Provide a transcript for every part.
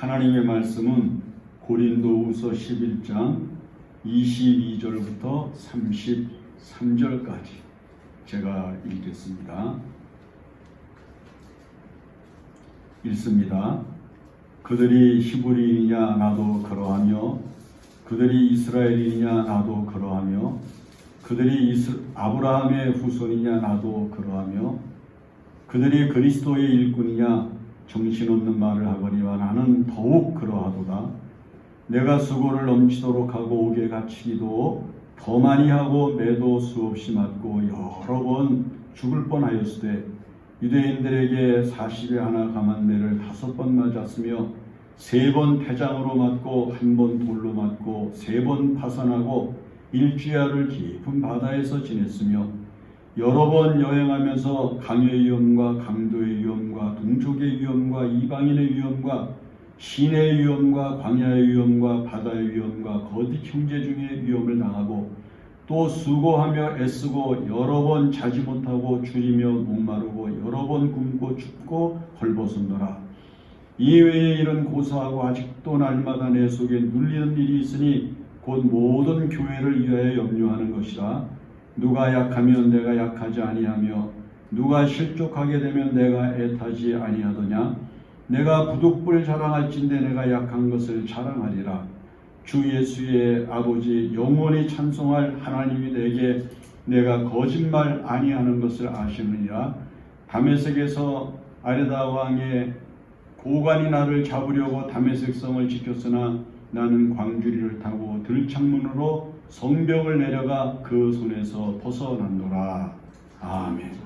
하나님의 말씀은 고린도후서 11장 22절부터 33절까지 제가 읽겠습니다. 읽습니다. 그들이 히브리인이냐 나도 그러하며 그들이 이스라엘이냐 나도 그러하며 그들이 아브라함의 후손이냐 나도 그러하며 그들이 그리스도의 일꾼이냐 정신없는 말을 하거니와 나는 더욱 그러하도다. 내가 수고를 넘치도록 하고 옥에 갇히기도 더 많이 하고 매도 수없이 맞고 여러 번 죽을 뻔하였으되 유대인들에게 40에 하나 감한 매를 5번 맞았으며 3번 태장으로 맞고 1번 돌로 맞고 3번 파산하고 일주야를 깊은 바다에서 지냈으며 여러 번 여행하면서 강의 위험과 강도의 위험과 동족의 위험과 이방인의 위험과 시내의 위험과 광야의 위험과 바다의 위험과 거짓 형제 중에 위험을 당하고 또 수고하며 애쓰고 여러 번 자지 못하고 줄이며 목마르고 여러 번 굶고 춥고 헐벗었노라. 이외에 이런 고사하고 아직도 날마다 내 속에 눌리는 일이 있으니 곧 모든 교회를 위하여 염려하는 것이라. 누가 약하면 내가 약하지 아니하며 누가 실족하게 되면 내가 애타지 아니하더냐. 내가 부득불 자랑할진대 내가 약한 것을 자랑하리라. 주 예수의 아버지 영원히 찬송할 하나님이 내게 내가 거짓말 아니하는 것을 아시느니라. 다메섹에서 아레다 왕의 고관이 나를 잡으려고 다메섹 성을 지켰으나 나는 광주리를 타고 들창문으로 성벽을 내려가 그 손에서 벗어났노라. 아멘.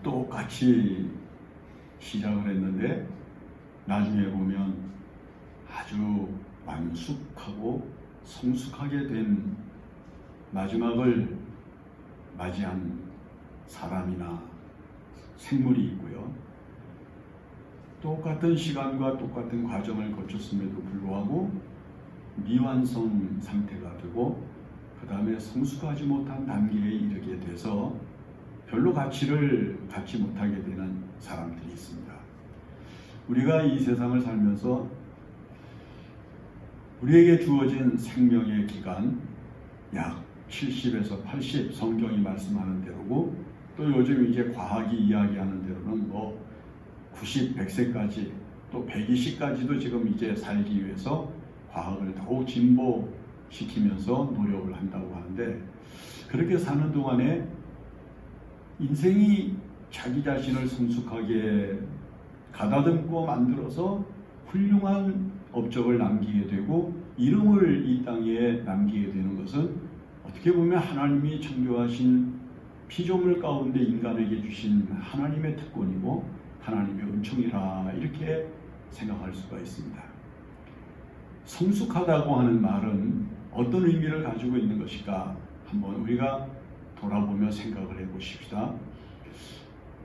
똑같이 시작을 했는데 나중에 보면 아주 완숙하고 성숙하게 된 마지막을 맞이한 사람이나 생물이 있고요. 똑같은 시간과 똑같은 과정을 거쳤음에도 불구하고 미완성 상태가 되고 그 다음에 성숙하지 못한 단계에 이르게 돼서 별로 가치를 갖지 못하게 되는 사람들이 있습니다. 우리가 이 세상을 살면서 우리에게 주어진 생명의 기간 약 70에서 80 성경이 말씀하는 대로고 또 요즘 이제 과학이 이야기하는 대로는 90, 100세까지 또 120까지도 지금 이제 살기 위해서 과학을 더욱 진보시키면서 노력을 한다고 하는데 그렇게 사는 동안에 인생이 자기 자신을 성숙하게 가다듬고 만들어서 훌륭한 업적을 남기게 되고 이름을 이 땅에 남기게 되는 것은 어떻게 보면 하나님이 창조하신 피조물 가운데 인간에게 주신 하나님의 특권이고 하나님의 은총이라 이렇게 생각할 수가 있습니다. 성숙하다고 하는 말은 어떤 의미를 가지고 있는 것일까 한번 우리가 돌아보며 생각을 해보십시다.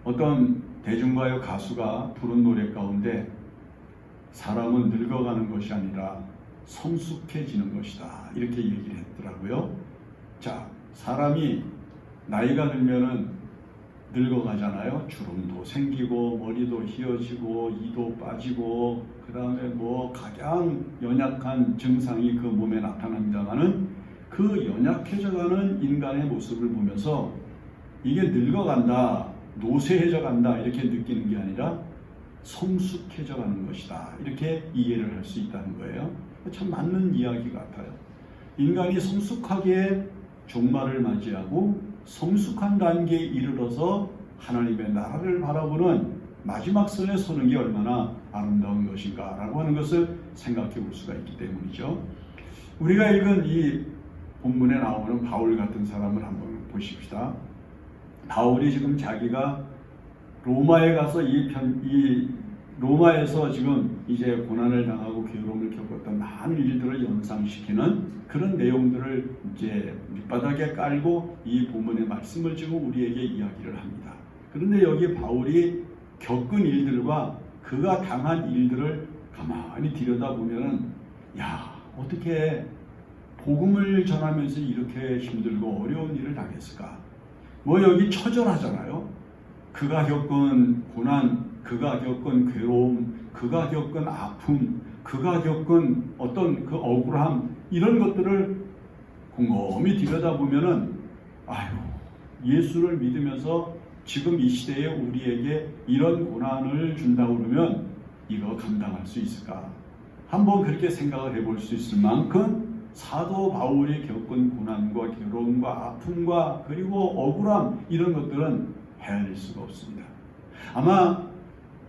어떤 대중가요 가수가 부른 노래 가운데 사람은 늙어가는 것이 아니라 성숙해지는 것이다 이렇게 얘기를 했더라고요. 자, 사람이 나이가 들면은 늙어가잖아요. 주름도 생기고 머리도 휘어지고 이도 빠지고 그 다음에 가장 연약한 증상이 그 몸에 나타납니다만은 그 연약해져가는 인간의 모습을 보면서 이게 늙어간다, 노쇠해져 간다 이렇게 느끼는 게 아니라 성숙해져 가는 것이다 이렇게 이해를 할 수 있다는 거예요. 참 맞는 이야기 같아요. 인간이 성숙하게 종말을 맞이하고 성숙한 단계에 이르러서 하나님의 나라를 바라보는 마지막 선에 서는 게 얼마나 아름다운 것인가 라고 하는 것을 생각해 볼 수가 있기 때문이죠. 우리가 읽은 이 본문에 나오는 바울 같은 사람을 한번 보십시다. 바울이 지금 자기가 로마에 가서 로마에서 지금 이제 고난을 당하고 괴로움을 겪었던 많은 일들을 연상시키는 그런 내용들을 이제 밑바닥에 깔고 이 본문의 말씀을 지금 우리에게 이야기를 합니다. 그런데 여기 바울이 겪은 일들과 그가 당한 일들을 가만히 들여다보면은 어떻게 복음을 전하면서 이렇게 힘들고 어려운 일을 당했을까? 여기 처절하잖아요. 그가 겪은 고난, 그가 겪은 괴로움, 그가 겪은 아픔, 그가 겪은 어떤 그 억울함, 이런 것들을 곰곰이 들여다보면은 아유, 예수를 믿으면서 지금 이 시대에 우리에게 이런 고난을 준다고 그러면 이거 감당할 수 있을까? 한번 그렇게 생각을 해볼 수 있을 만큼 사도 바울이 겪은 고난과 괴로움과 아픔과 그리고 억울함, 이런 것들은 헤아릴 수가 없습니다. 아마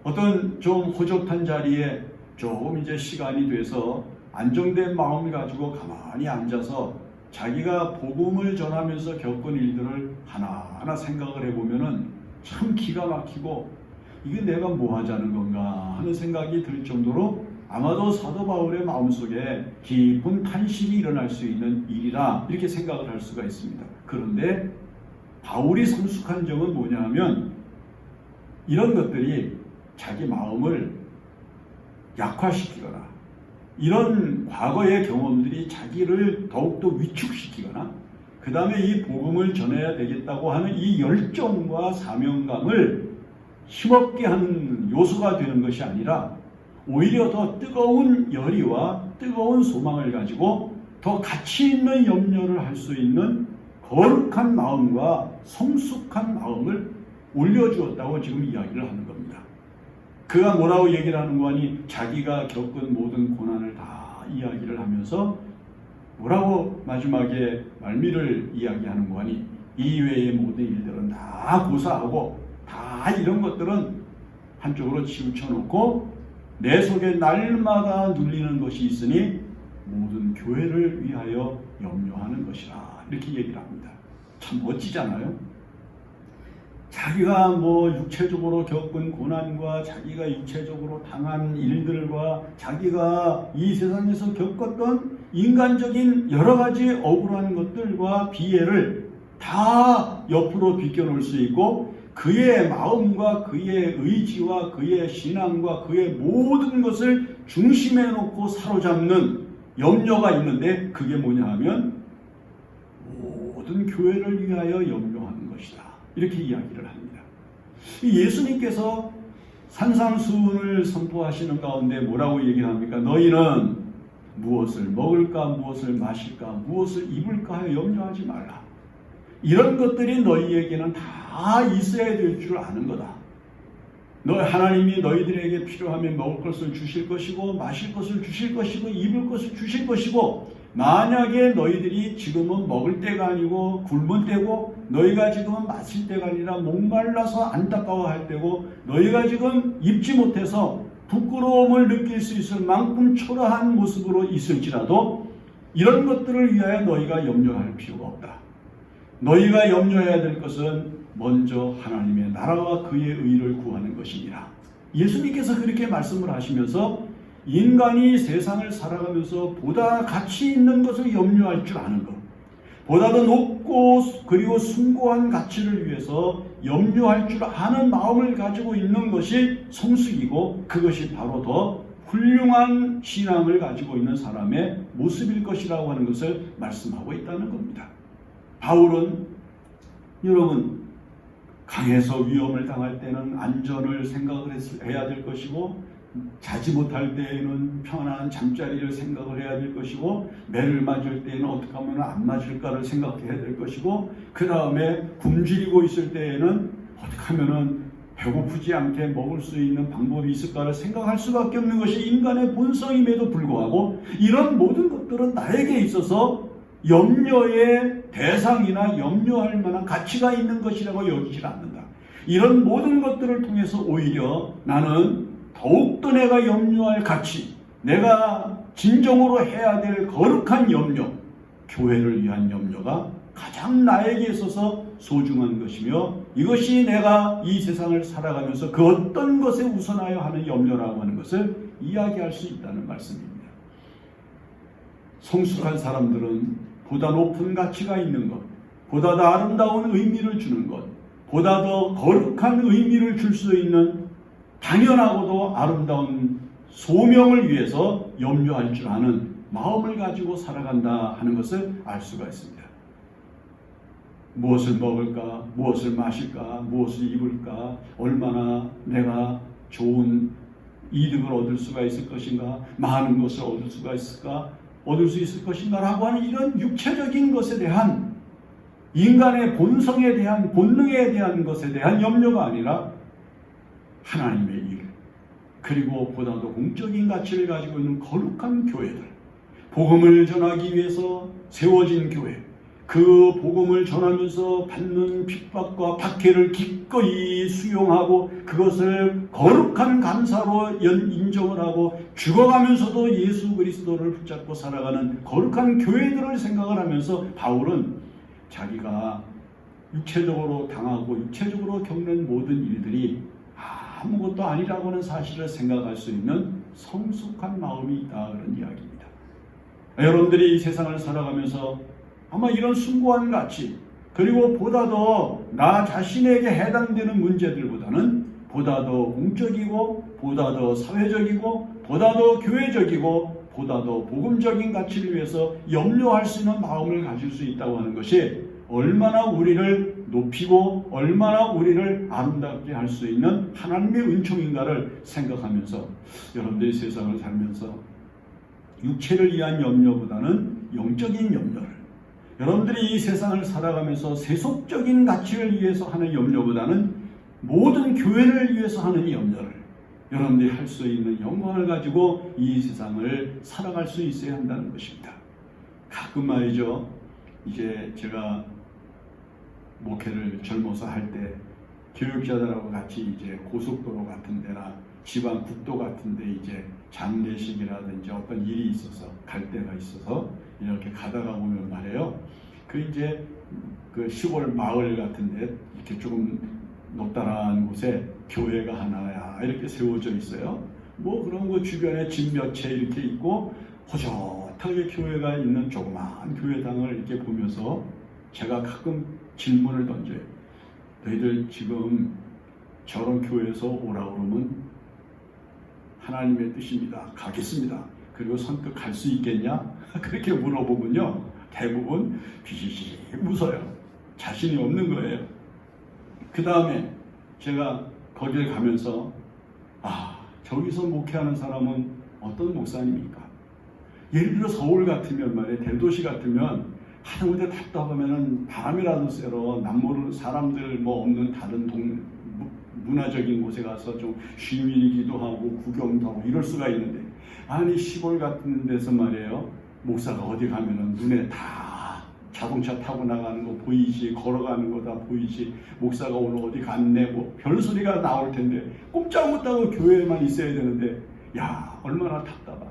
어떤 좀 호젓한 자리에 조금 이제 시간이 돼서 안정된 마음을 가지고 가만히 앉아서 자기가 복음을 전하면서 겪은 일들을 하나하나 생각을 해보면은 참 기가 막히고 이게 내가 뭐 하자는 건가 하는 생각이 들 정도로 아마도 사도 바울의 마음속에 깊은 탄식이 일어날 수 있는 일이라 이렇게 생각을 할 수가 있습니다. 그런데 바울이 성숙한 점은 뭐냐 하면 이런 것들이 자기 마음을 약화시키거나 이런 과거의 경험들이 자기를 더욱더 위축시키거나 그 다음에 이 복음을 전해야 되겠다고 하는 이 열정과 사명감을 힘없게 하는 요소가 되는 것이 아니라 오히려 더 뜨거운 열의와 뜨거운 소망을 가지고 더 가치 있는 염려를 할 수 있는 거룩한 마음과 성숙한 마음을 올려주었다고 지금 이야기를 하는 겁니다. 그가 뭐라고 얘기를 하는 거 아니? 자기가 겪은 모든 고난을 다 이야기를 하면서 뭐라고 마지막에 말미를 이야기하는 거 아니? 이외의 모든 일들은 다 고사하고 다 이런 것들은 한쪽으로 치우쳐 놓고 내 속에 날마다 눌리는 것이 있으니 모든 교회를 위하여 염려하는 것이라 이렇게 얘기를 합니다. 참 멋지잖아요. 자기가 뭐 육체적으로 겪은 고난과 자기가 육체적으로 당한 일들과 자기가 이 세상에서 겪었던 인간적인 여러 가지 억울한 것들과 비애를 다 옆으로 비껴놓을 수 있고 그의 마음과 그의 의지와 그의 신앙과 그의 모든 것을 중심에 놓고 사로잡는 염려가 있는데 그게 뭐냐 하면 모든 교회를 위하여 염려하는 것이다. 이렇게 이야기를 합니다. 예수님께서 산상수훈을 선포하시는 가운데 뭐라고 얘기를 합니까? 너희는 무엇을 먹을까, 무엇을 마실까, 무엇을 입을까 하여 염려하지 말라. 이런 것들이 너희에게는 다 있어야 될 줄 아는 거다. 하나님이 너희들에게 필요하면 먹을 것을 주실 것이고 마실 것을 주실 것이고 입을 것을 주실 것이고 만약에 너희들이 지금은 먹을 때가 아니고 굶을 때고 너희가 지금은 마실 때가 아니라 목말라서 안타까워할 때고 너희가 지금 입지 못해서 부끄러움을 느낄 수 있을 만큼 초라한 모습으로 있을지라도 이런 것들을 위하여 너희가 염려할 필요가 없다. 너희가 염려해야 될 것은 먼저 하나님의 나라와 그의 의를 구하는 것이니라. 예수님께서 그렇게 말씀을 하시면서 인간이 세상을 살아가면서 보다 가치 있는 것을 염려할 줄 아는 것, 보다 더 높고 그리고 숭고한 가치를 위해서 염려할 줄 아는 마음을 가지고 있는 것이 성숙이고 그것이 바로 더 훌륭한 신앙을 가지고 있는 사람의 모습일 것이라고 하는 것을 말씀하고 있다는 겁니다. 바울은 여러분 강에서 위험을 당할 때는 안전을 생각을 해야 될 것이고 자지 못할 때에는 편안한 잠자리를 생각을 해야 될 것이고 매를 맞을 때에는 어떻게 하면 안 맞을까를 생각해야 될 것이고 그 다음에 굶주리고 있을 때에는 어떻게 하면 배고프지 않게 먹을 수 있는 방법이 있을까를 생각할 수밖에 없는 것이 인간의 본성임에도 불구하고 이런 모든 것들은 나에게 있어서 염려의 대상이나 염려할 만한 가치가 있는 것이라고 여기질 않는다. 이런 모든 것들을 통해서 오히려 나는 더욱더 내가 염려할 가치, 내가 진정으로 해야 될 거룩한 염려, 교회를 위한 염려가 가장 나에게 있어서 소중한 것이며 이것이 내가 이 세상을 살아가면서 그 어떤 것에 우선하여 하는 염려라고 하는 것을 이야기할 수 있다는 말씀입니다. 성숙한 사람들은 보다 높은 가치가 있는 것, 보다 더 아름다운 의미를 주는 것, 보다 더 거룩한 의미를 줄 수 있는 당연하고도 아름다운 소명을 위해서 염려할 줄 아는 마음을 가지고 살아간다 하는 것을 알 수가 있습니다. 무엇을 먹을까, 무엇을 마실까, 무엇을 입을까, 얼마나 내가 좋은 이득을 얻을 수가 있을 것인가, 많은 것을 얻을 수가 있을까, 얻을 수 있을 것인가 라고 하는 이런 육체적인 것에 대한, 인간의 본성에 대한, 본능에 대한 것에 대한 염려가 아니라 하나님의 일, 그리고 보다도 공적인 가치를 가지고 있는 거룩한 교회들, 복음을 전하기 위해서 세워진 교회, 그 복음을 전하면서 받는 핍박과 박해를 기꺼이 수용하고 그것을 거룩한 감사로 인정을 하고 죽어가면서도 예수 그리스도를 붙잡고 살아가는 거룩한 교회들을 생각을 하면서 바울은 자기가 육체적으로 당하고 육체적으로 겪는 모든 일들이 아무것도 아니라고 하는 사실을 생각할 수 있는 성숙한 마음이 있다, 그런 이야기입니다. 여러분들이 이 세상을 살아가면서 아마 이런 숭고한 가치, 그리고 보다 더 나 자신에게 해당되는 문제들보다는 보다 더 공적이고 보다 더 사회적이고 보다 더 교회적이고 보다 더 복음적인 가치를 위해서 염려할 수 있는 마음을 가질 수 있다고 하는 것이 얼마나 우리를 높이고 얼마나 우리를 아름답게 할 수 있는 하나님의 은총인가를 생각하면서 여러분들이 세상을 살면서 육체를 위한 염려보다는 영적인 염려를, 여러분들이 이 세상을 살아가면서 세속적인 가치를 위해서 하는 염려보다는 모든 교회를 위해서 하는 염려를 여러분들이 할 수 있는 영광을 가지고 이 세상을 살아갈 수 있어야 한다는 것입니다. 가끔 말이죠, 이제 제가 목회를 젊어서 할 때 교육자들하고 같이 이제 고속도로 같은 데나 지방 국도 같은 데 이제 장례식이라든지 어떤 일이 있어서 갈 때가 있어서 이렇게 가다가 보면 말이에요, 그 이제 그 시골 마을 같은 데 이렇게 조금 높다란 곳에 교회가 하나야 이렇게 세워져 있어요. 뭐 그런 거 주변에 집 몇 채 이렇게 있고 호젓하게 교회가 있는 조그마한 교회당을 이렇게 보면서 제가 가끔 질문을 던져요. 너희들 지금 저런 교회에서 오라고 그러면 하나님의 뜻입니다. 가겠습니다. 그리고 선뜻 갈 수 있겠냐? 그렇게 물어보면요, 대부분 비시시 웃어요. 자신이 없는 거예요. 그 다음에 제가 거기를 가면서 저기서 목회하는 사람은 어떤 목사님입니까? 예를 들어 서울 같으면 말이에요, 대도시 같으면 하다못해 답답하면은 바람이라도 쐬러 남모르는 사람들 뭐 없는 다른 문화적인 곳에 가서 좀 쉼이기도 하고 구경도 하고 이럴 수가 있는데, 아니 시골 같은 데서 말이에요, 목사가 어디 가면은 눈에 다 자동차 타고 나가는 거 보이지, 걸어가는 거 다 보이지, 목사가 오늘 어디 갔네, 뭐 별소리가 나올 텐데 꼼짝 못하고 교회에만 있어야 되는데, 야 얼마나 답답하,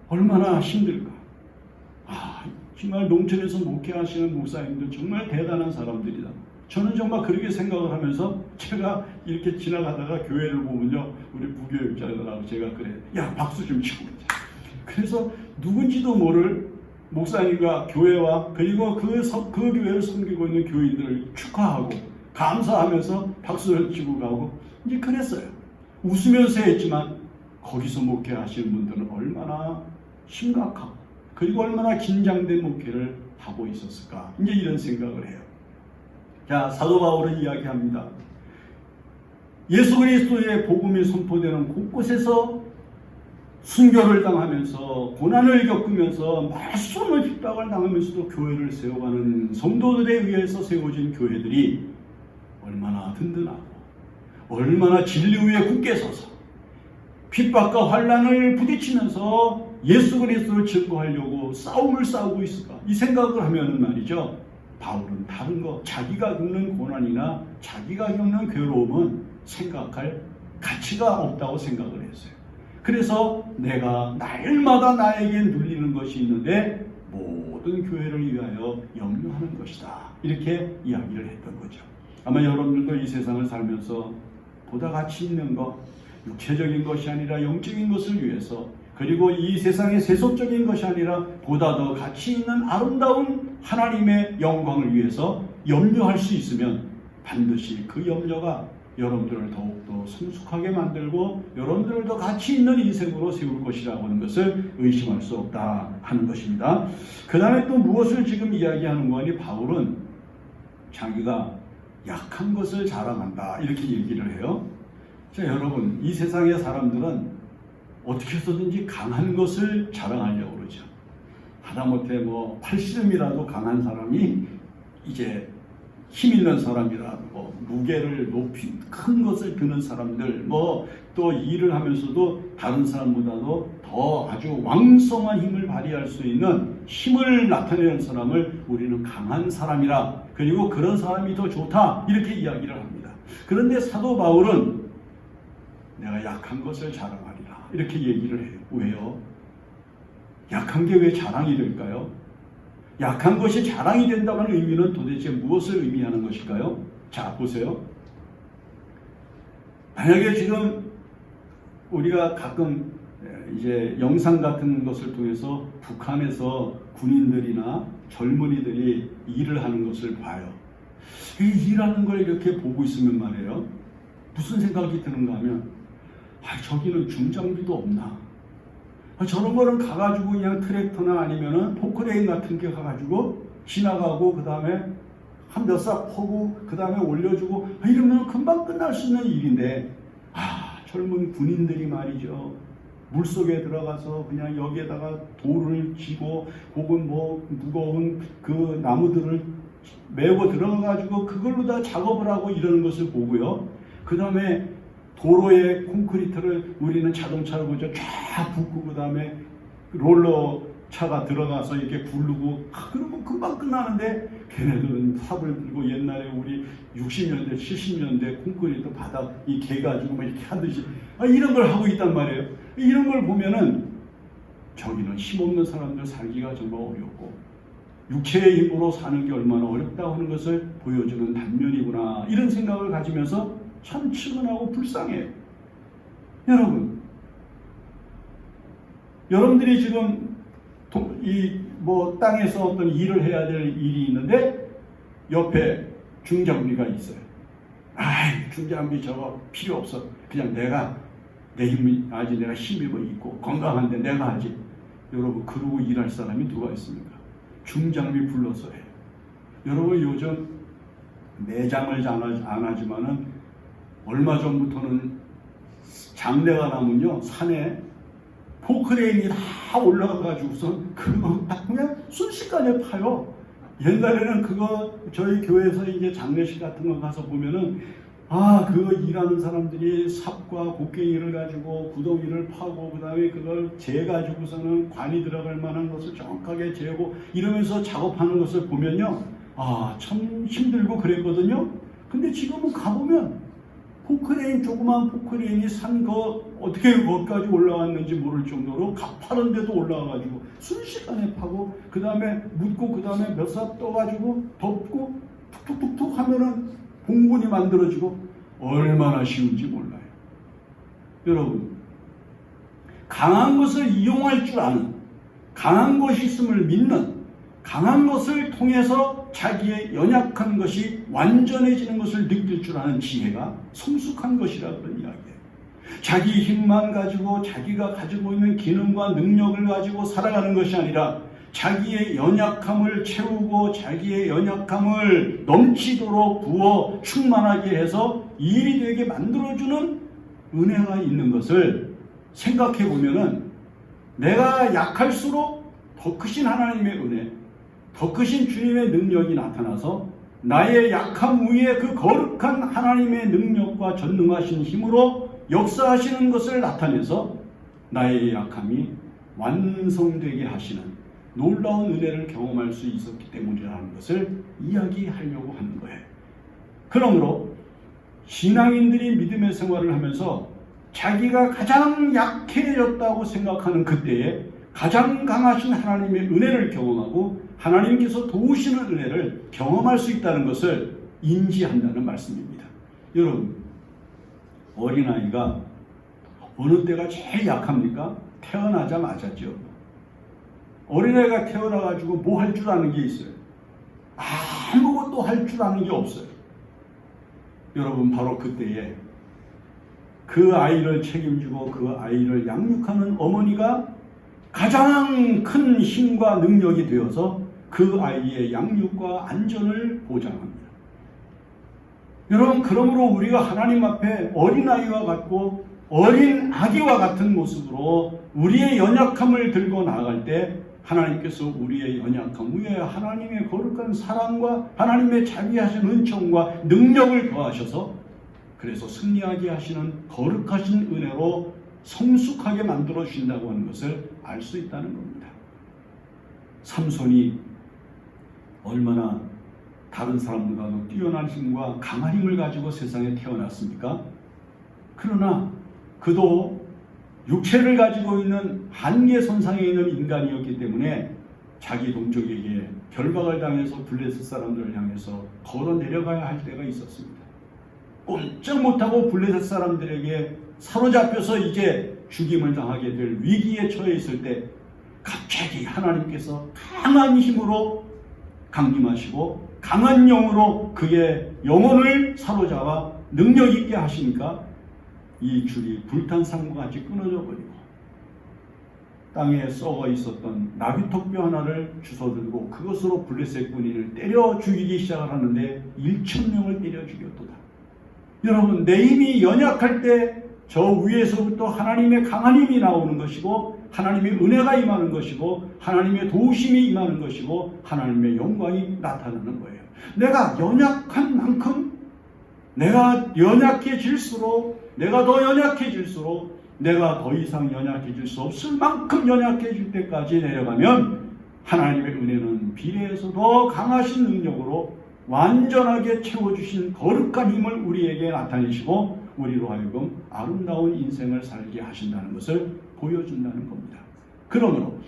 얼마나 힘들까. 정말 농촌에서 목회하시는 목사님들 정말 대단한 사람들이다. 저는 정말 그렇게 생각을 하면서 제가 이렇게 지나가다가 교회를 보면요, 우리 부교육자들하고 제가 그래, 야 박수 좀 치고 그러자. 그래서 누군지도 모를 목사님과 교회와 그리고 그 교회를 섬기고 있는 교인들을 축하하고 감사하면서 박수를 치고 가고 이제 그랬어요. 웃으면서 했지만 거기서 목회하시는 분들은 얼마나 심각하고 그리고 얼마나 긴장된 목회를 하고 있었을까, 이제 이런 생각을 해요. 자, 사도 바울은 이야기합니다. 예수 그리스도의 복음이 선포되는 곳곳에서 순교를 당하면서 고난을 겪으면서 말씀을 핍박을 당하면서도 교회를 세워가는 성도들에 의해서 세워진 교회들이 얼마나 든든하고 얼마나 진리 위에 굳게 서서 핍박과 환난을 부딪히면서 예수 그리스도를 증거하려고 싸움을 싸우고 있을까, 이 생각을 하면 말이죠, 바울은 다른 거, 자기가 겪는 고난이나 자기가 겪는 괴로움은 생각할 가치가 없다고 생각을 했어요. 그래서 내가 날마다 나에게 눌리는 것이 있는데 모든 교회를 위하여 염려하는 것이다, 이렇게 이야기를 했던 거죠. 아마 여러분들도 이 세상을 살면서 보다 가치 있는 것, 육체적인 것이 아니라 영적인 것을 위해서, 그리고 이 세상의 세속적인 것이 아니라 보다 더 가치 있는 아름다운 하나님의 영광을 위해서 염려할 수 있으면 반드시 그 염려가 여러분들을 더욱더 성숙하게 만들고 여러분들을 더 가치 있는 인생으로 세울 것이라고 하는 것을 의심할 수 없다 하는 것입니다. 그 다음에 또 무엇을 지금 이야기하는 거니, 바울은 자기가 약한 것을 자랑한다 이렇게 얘기를 해요. 자, 여러분, 이 세상의 사람들은 어떻게 해서든지 강한 것을 자랑하려고 그러죠. 하다못해 뭐 팔씨름이라도 강한 사람이 이제 힘 있는 사람이라고, 무게를 높이 큰 것을 드는 사람들, 뭐 또 일을 하면서도 다른 사람보다도 더 아주 왕성한 힘을 발휘할 수 있는 힘을 나타내는 사람을 우리는 강한 사람이라, 그리고 그런 사람이 더 좋다 이렇게 이야기를 합니다. 그런데 사도 바울은 내가 약한 것을 자랑하리라 이렇게 얘기를 해요. 왜요? 약한 게 왜 자랑이 될까요? 약한 것이 자랑이 된다는 의미는 도대체 무엇을 의미하는 것일까요? 자, 보세요. 만약에 지금 우리가 가끔 이제 영상 같은 것을 통해서 북한에서 군인들이나 젊은이들이 일을 하는 것을 봐요. 이 일하는 걸 이렇게 보고 있으면 말이에요, 무슨 생각이 드는가 하면, 저기는 중장비도 없나? 저런 거는 가가지고 그냥 트랙터나 아니면은 포크레인 같은 게 가가지고 지나가고 그 다음에 한 몇 싹 퍼고 그 다음에 올려주고 이러면 금방 끝날 수 있는 일인데, 젊은 군인들이 말이죠, 물속에 들어가서 그냥 여기에다가 돌을 쥐고 혹은 뭐 무거운 그 나무들을 메고 들어가가지고 그걸로 다 작업을 하고 이러는 것을 보고요. 그 다음에 도로에 콘크리트를 우리는 자동차로 보죠, 쫙 붓고 그 다음에 롤러 차가 들어가서 이렇게 굴르고, 그러면 금방 끝나는데 걔네들은 삽을 들고 옛날에 우리 60년대 70년대 콘크리트 바닥 이 개 가지고 막 이렇게 하듯이 이런 걸 하고 있단 말이에요. 이런 걸 보면은 저기는 힘없는 사람들 살기가 정말 어렵고 육체의 힘으로 사는 게 얼마나 어렵다고 하는 것을 보여주는 단면이구나, 이런 생각을 가지면서 참 측은하고 불쌍해요. 여러분들이 지금 땅에서 어떤 일을 해야 될 일이 있는데 옆에 중장비가 있어요. 중장비 저거 필요 없어. 그냥 내가 내 힘이 아직 내가 힘이 있고 건강한데 내가 하지. 여러분, 그러고 일할 사람이 누가 있습니까? 중장비 불러서 해요. 여러분, 요즘 매장을 안 하지만은 얼마 전부터는 장내가 나면요, 산에 포크레인이 다 올라가가지고서 그거 딱 그냥 순식간에 파요. 옛날에는 그거 저희 교회에서 이제 장례식 같은 거 가서 보면은 그거 일하는 사람들이 삽과 곡괭이를 가지고 구덩이를 파고 그 다음에 그걸 재가지고서는 관이 들어갈 만한 것을 정확하게 재고 이러면서 작업하는 것을 보면요, 참 힘들고 그랬거든요. 근데 지금은 가보면 포크레인, 조그만 포크레인이 산 거 어떻게 거기까지 올라왔는지 모를 정도로 가파른 데도 올라와가지고 순식간에 파고 그 다음에 묻고 그 다음에 몇 삽 떠가지고 덮고 툭툭툭툭 하면은 봉분이 만들어지고 얼마나 쉬운지 몰라요. 여러분, 강한 것을 이용할 줄 아는, 강한 것이 있음을 믿는, 강한 것을 통해서 자기의 연약한 것이 완전해지는 것을 느낄 줄 아는 지혜가 성숙한 것이라 그런 이야기예요. 자기 힘만 가지고 자기가 가지고 있는 기능과 능력을 가지고 살아가는 것이 아니라 자기의 연약함을 채우고 자기의 연약함을 넘치도록 부어 충만하게 해서 일이 되게 만들어주는 은혜가 있는 것을 생각해 보면은, 내가 약할수록 더 크신 하나님의 은혜, 더 크신 주님의 능력이 나타나서 나의 약함 위에 그 거룩한 하나님의 능력과 전능하신 힘으로 역사하시는 것을 나타내서 나의 약함이 완성되게 하시는 놀라운 은혜를 경험할 수 있었기 때문이라는 것을 이야기하려고 하는 거예요. 그러므로 신앙인들이 믿음의 생활을 하면서 자기가 가장 약해졌다고 생각하는 그때에 가장 강하신 하나님의 은혜를 경험하고 하나님께서 도우시는 은혜를 경험할 수 있다는 것을 인지한다는 말씀입니다. 여러분, 어린아이가 어느 때가 제일 약합니까? 태어나자마자죠. 어린아이가 태어나가지고 뭐 할 줄 아는 게 있어요? 아무것도 할 줄 아는 게 없어요. 여러분, 바로 그때에 그 아이를 책임지고 그 아이를 양육하는 어머니가 가장 큰 힘과 능력이 되어서 그 아이의 양육과 안전을 보장합니다. 여러분, 그러므로 우리가 하나님 앞에 어린아이와 같고 어린 아기와 같은 모습으로 우리의 연약함을 들고 나아갈 때 하나님께서 우리의 연약함 위에 하나님의 거룩한 사랑과 하나님의 자비하신 은총과 능력을 더하셔서 그래서 승리하게 하시는 거룩하신 은혜로 성숙하게 만들어 주신다고 하는 것을 알 수 있다는 겁니다. 삼손이 얼마나 다른 사람들과도 뛰어난 힘과 강한 힘을 가지고 세상에 태어났습니까? 그러나 그도 육체를 가지고 있는 한계선상에 있는 인간이었기 때문에 자기 동족에게 결박을 당해서 블레셋 사람들을 향해서 걸어 내려가야 할 때가 있었습니다. 꼼짝 못하고 블레셋 사람들에게 사로잡혀서 이제 죽임을 당하게 될 위기에 처해 있을 때 갑자기 하나님께서 강한 힘으로 강림하시고 강한 영으로 그의 영혼을 사로잡아 능력 있게 하시니까 이 줄이 불탄 상과 같이 끊어져 버리고 땅에 썩어 있었던 나귀턱뼈 하나를 주워들고 그것으로 블레셋 군인을 때려 죽이기 시작을 하는데 1,000명을 때려 죽였도다. 여러분, 내 힘이 연약할 때 저 위에서부터 하나님의 강한 힘이 나오는 것이고 하나님의 은혜가 임하는 것이고 하나님의 도우심이 임하는 것이고 하나님의 영광이 나타나는 거예요. 내가 연약한 만큼 내가 연약해질수록 내가 더 연약해질수록 내가 더 이상 연약해질 수 없을 만큼 연약해질 때까지 내려가면 하나님의 은혜는 비례해서 더 강하신 능력으로 완전하게 채워주신 거룩한 힘을 우리에게 나타내시고 우리로 하여금 아름다운 인생을 살게 하신다는 것을 보여준다는 겁니다. 그러므로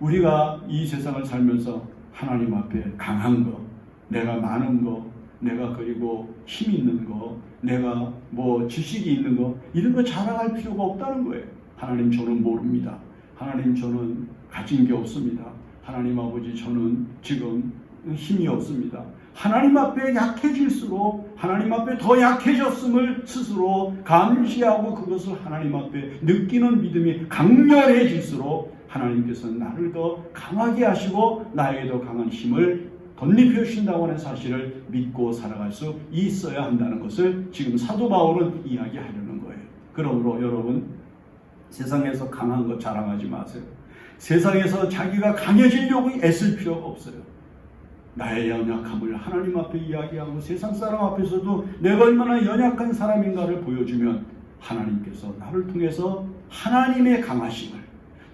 우리가 이 세상을 살면서 하나님 앞에 강한 거, 내가 많은 거, 내가 그리고 힘 있는 거, 내가 뭐 지식이 있는 거 이런 거 자랑할 필요가 없다는 거예요. 하나님, 저는 모릅니다. 하나님, 저는 가진 게 없습니다. 하나님 아버지, 저는 지금 힘이 없습니다. 하나님 앞에 약해질수록 하나님 앞에 더 약해졌음을 스스로 감시하고 그것을 하나님 앞에 느끼는 믿음이 강렬해질수록 하나님께서는 나를 더 강하게 하시고 나에게 더 강한 힘을 덧입혀 주신다고 하는 사실을 믿고 살아갈 수 있어야 한다는 것을 지금 사도 바울은 이야기하려는 거예요. 그러므로 여러분, 세상에서 강한 것 자랑하지 마세요. 세상에서 자기가 강해지려고 애쓸 필요가 없어요. 나의 연약함을 하나님 앞에 이야기하고 세상 사람 앞에서도 내가 얼마나 연약한 사람인가를 보여주면 하나님께서 나를 통해서 하나님의 강하심을,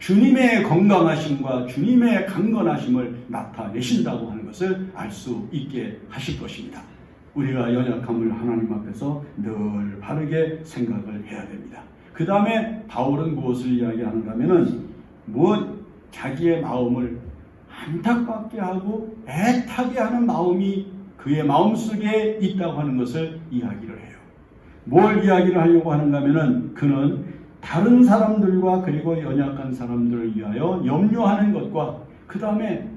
주님의 건강하심과 주님의 강건하심을 나타내신다고 하는 것을 알 수 있게 하실 것입니다. 우리가 연약함을 하나님 앞에서 늘 바르게 생각을 해야 됩니다. 그 다음에 바울은 무엇을 이야기하는가 하면은 자기의 마음을 안타깝게 하고 애타게 하는 마음이 그의 마음속에 있다고 하는 것을 이야기를 해요. 뭘 이야기를 하려고 하는가 하면은 그는 다른 사람들과 그리고 연약한 사람들을 위하여 염려하는 것과 그 다음에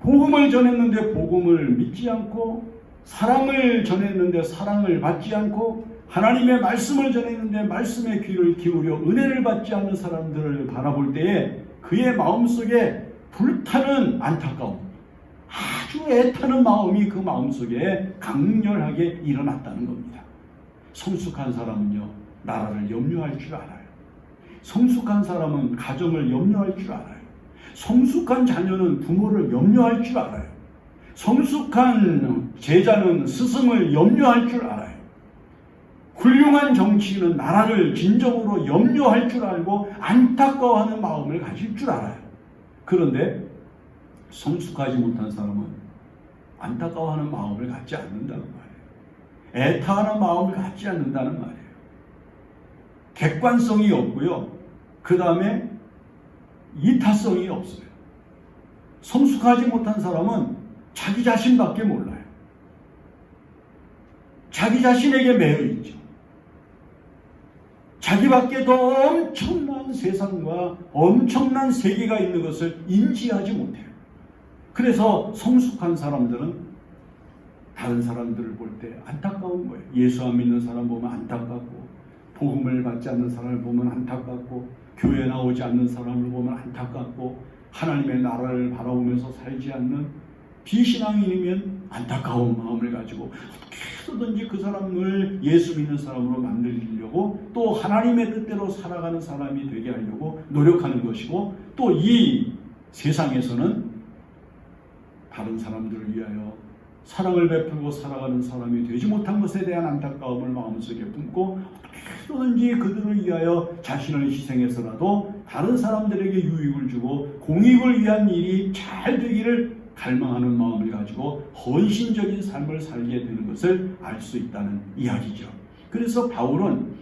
복음을 전했는데 복음을 믿지 않고 사랑을 전했는데 사랑을 받지 않고 하나님의 말씀을 전했는데 말씀에 귀를 기울여 은혜를 받지 않는 사람들을 바라볼 때에 그의 마음속에 불타는 안타까움, 아주 애타는 마음이 그 마음속에 강렬하게 일어났다는 겁니다. 성숙한 사람은요, 나라를 염려할 줄 알아요. 성숙한 사람은 가정을 염려할 줄 알아요. 성숙한 자녀는 부모를 염려할 줄 알아요. 성숙한 제자는 스승을 염려할 줄 알아요. 훌륭한 정치인은 나라를 진정으로 염려할 줄 알고 안타까워하는 마음을 가질 줄 알아요. 그런데 성숙하지 못한 사람은 안타까워하는 마음을 갖지 않는다는 말이에요. 애타하는 마음을 갖지 않는다는 말이에요. 객관성이 없고요. 그 다음에 이타성이 없어요. 성숙하지 못한 사람은 자기 자신밖에 몰라요. 자기 자신에게 매여 있죠. 자기밖에 더 엄청난 세상과 엄청난 세계가 있는 것을 인지하지 못해요. 그래서 성숙한 사람들은 다른 사람들을 볼 때 안타까운 거예요. 예수 안 믿는 사람 보면 안타깝고, 복음을 받지 않는 사람을 보면 안타깝고, 교회 나오지 않는 사람을 보면 안타깝고, 하나님의 나라를 바라보면서 살지 않는 비신앙인이면 안타까운 마음을 가지고 어떻게든지 그 사람을 예수 믿는 사람으로 만들려고 또 하나님의 뜻대로 살아가는 사람이 되게 하려고 노력하는 것이고, 또 이 세상에서는 다른 자람들을 위하여 사랑을 베풀고 살아가는 사람이 되지 못한 것에 대한 안타까움을 마음속에 품고 어떻게든지 그들을 위하여 자신을 희생해서라도 다른 사람들에게 유익을 주고 공익을 위한 일이 잘 되기를 갈망하는 마음을 가지고 헌신적인 삶을 살게 되는 것을 알 수 있다는 이야기죠. 그래서 바울은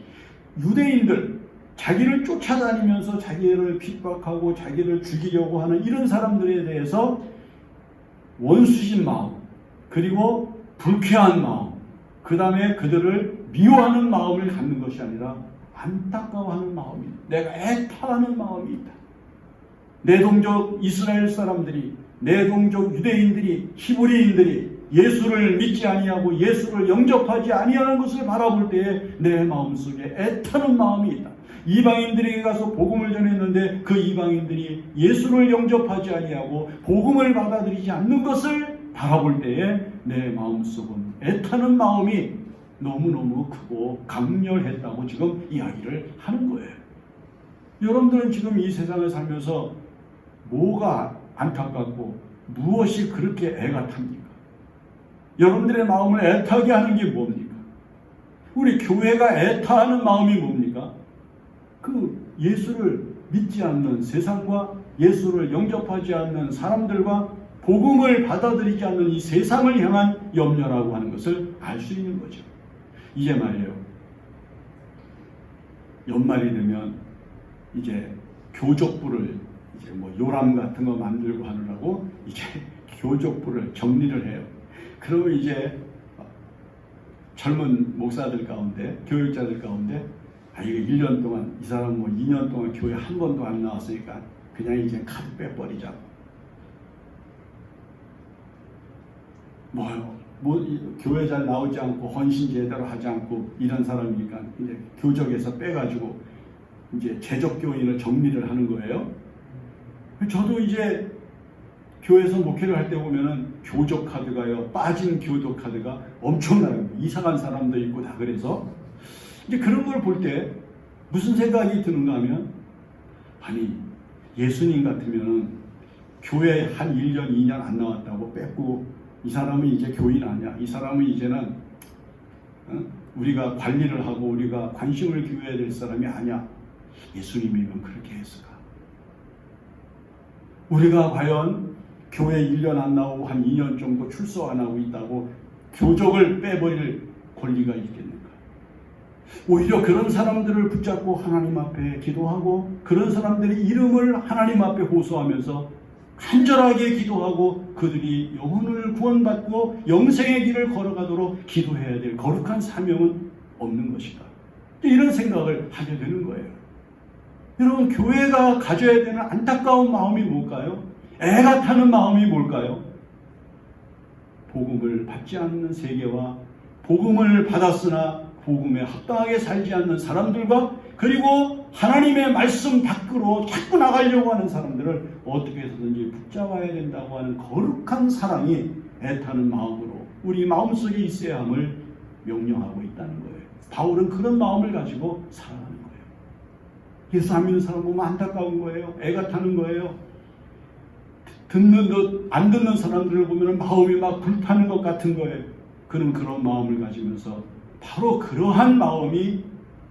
유대인들, 자기를 쫓아다니면서 자기를 핍박하고 자기를 죽이려고 하는 이런 사람들에 대해서 원수신 마음, 그리고 불쾌한 마음, 그 다음에 그들을 미워하는 마음을 갖는 것이 아니라 안타까워하는 마음이, 내가 애타하는 마음이 있다. 내 동족 이스라엘 사람들이, 내 동족 유대인들이, 히브리인들이 예수를 믿지 아니하고 예수를 영접하지 아니하는 것을 바라볼 때에 내 마음속에 애타는 마음이 있다. 이방인들에게 가서 복음을 전했는데 그 이방인들이 예수를 영접하지 아니하고 복음을 받아들이지 않는 것을 바라볼 때에 내 마음속은 애타는 마음이 너무너무 크고 강렬했다고 지금 이야기를 하는 거예요. 여러분들은 지금 이 세상을 살면서 뭐가 안타깝고 무엇이 그렇게 애가 탑니까? 여러분들의 마음을 애타게 하는 게 뭡니까? 우리 교회가 애타하는 마음이 뭡니까? 그 예수를 믿지 않는 세상과 예수를 영접하지 않는 사람들과 복음을 받아들이지 않는 이 세상을 향한 염려라고 하는 것을 알 수 있는 거죠. 이제 말이에요. 연말이 되면 이제 교족부를 이제 뭐 요람 같은 거 만들고 하느라고 이제 교족부를 정리를 해요. 그러면 이제 젊은 목사들 가운데, 교육자들 가운데, 이거 1년 동안, 이 사람 뭐 2년 동안 교회 한 번도 안 나왔으니까 그냥 이제 카드 빼버리자고. 교회 잘 나오지 않고 헌신 제대로 하지 않고 이런 사람이니까 이제 교적에서 빼가지고 이제 재적 교인을 정리를 하는 거예요. 저도 이제 교회에서 목회를 할 때 보면은 교적 카드가요, 빠진 교적 카드가 엄청나요. 이상한 사람도 있고 다. 그래서 이제 그런 걸 볼 때 무슨 생각이 드는가 하면, 아니 예수님 같으면은 교회 한 1년 2년 안 나왔다고 뺏고 이 사람은 이제 교인 아니야, 이 사람은 이제는 우리가 관리를 하고 우리가 관심을 기울여야 될 사람이 아니야. 예수님이면 그렇게 했을까? 우리가 과연 교회 1년 안 나오고 한 2년 정도 출석 안 하고 있다고 교적을 빼버릴 권리가 있겠는가? 오히려 그런 사람들을 붙잡고 하나님 앞에 기도하고 그런 사람들의 이름을 하나님 앞에 호소하면서 간절하게 기도하고 그들이 영혼을 구원받고 영생의 길을 걸어가도록 기도해야 될 거룩한 사명은 없는 것인가? 이런 생각을 하게 되는 거예요. 여러분, 교회가 가져야 되는 안타까운 마음이 뭘까요? 애가 타는 마음이 뭘까요? 복음을 받지 않는 세계와 복음을 받았으나 복음에 합당하게 살지 않는 사람들과, 그리고 하나님의 말씀 밖으로 자꾸 나가려고 하는 사람들을 어떻게 해서든지 붙잡아야 된다고 하는 거룩한 사랑이 애타는 마음으로 우리 마음속에 있어야 함을 명령하고 있다는 거예요. 바울은 그런 마음을 가지고 살아가는 거예요. 예수 안 믿는 사람 보면 안타까운 거예요. 애가 타는 거예요. 안 듣는 사람들을 보면 마음이 막 불타는 것 같은 거예요. 그는 그런 마음을 가지면서 바로 그러한 마음이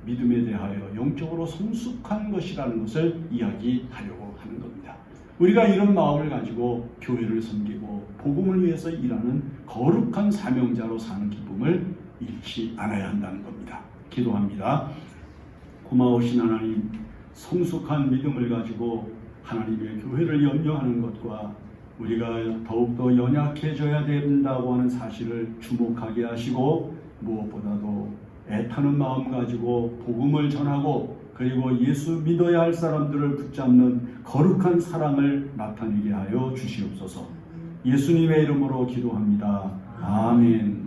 믿음에 대하여 영적으로 성숙한 것이라는 것을 이야기하려고 하는 겁니다. 우리가 이런 마음을 가지고 교회를 섬기고 복음을 위해서 일하는 거룩한 사명자로 사는 기쁨을 잃지 않아야 한다는 겁니다. 기도합니다. 고마우신 하나님, 성숙한 믿음을 가지고 하나님의 교회를 염려하는 것과 우리가 더욱더 연약해져야 된다고 하는 사실을 주목하게 하시고, 무엇보다도 애타는 마음 가지고 복음을 전하고 그리고 예수 믿어야 할 사람들을 붙잡는 거룩한 사랑을 나타내게 하여 주시옵소서. 예수님의 이름으로 기도합니다. 아멘.